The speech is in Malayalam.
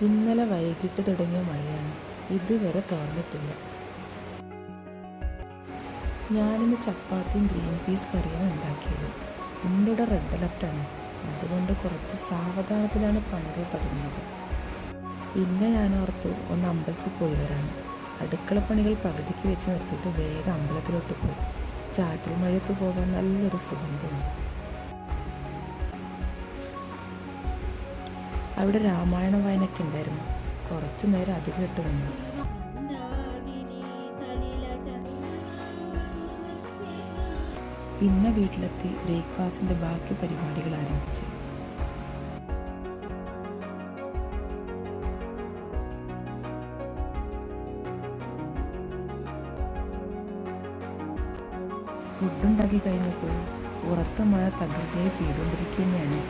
ഇന്നലെ വൈകിട്ട് തുടങ്ങിയ മഴയാണ്, ഇതുവരെ തോർന്നിട്ടില്ല. ഞാനിന്ന് ചപ്പാത്തിയും ഗ്രീൻ പീസ് കറിയാണ് ഉണ്ടാക്കിയത്. ഇന്നിവിടെ റെഡ് അലർട്ടാണ്, അതുകൊണ്ട് കുറച്ച് സാവധാനത്തിലാണ് പണികൾ തുടങ്ങിയത്. പിന്നെ ഞാൻ ഓർത്തു ഒന്ന് അമ്പലത്തിൽ പോയി വരാണ്. അടുക്കളപ്പണികൾ പകുതിക്ക് വെച്ച് നിർത്തിയിട്ട് വേഗം അമ്പലത്തിലോട്ട് പോയി. ചാറ്റൽ മഴയത്ത് പോകാൻ നല്ലൊരു സുഖം തോന്നി. അവിടെ രാമായണ വായനയൊക്കെ ഉണ്ടായിരുന്നു. കുറച്ചു നേരം അത് കേട്ട് നിന്നു. പിന്നെ വീട്ടിലെത്തി ബ്രേക്ക്ഫാസ്റ്റിൻ്റെ ബാക്കി പരിപാടികൾ ആരംഭിച്ചു. ഫുഡുണ്ടാക്കി കഴിഞ്ഞപ്പോൾ പുറത്ത് മഴ തകൃതിയായി പെയ്തുകൊണ്ടിരിക്കുകയാണ്.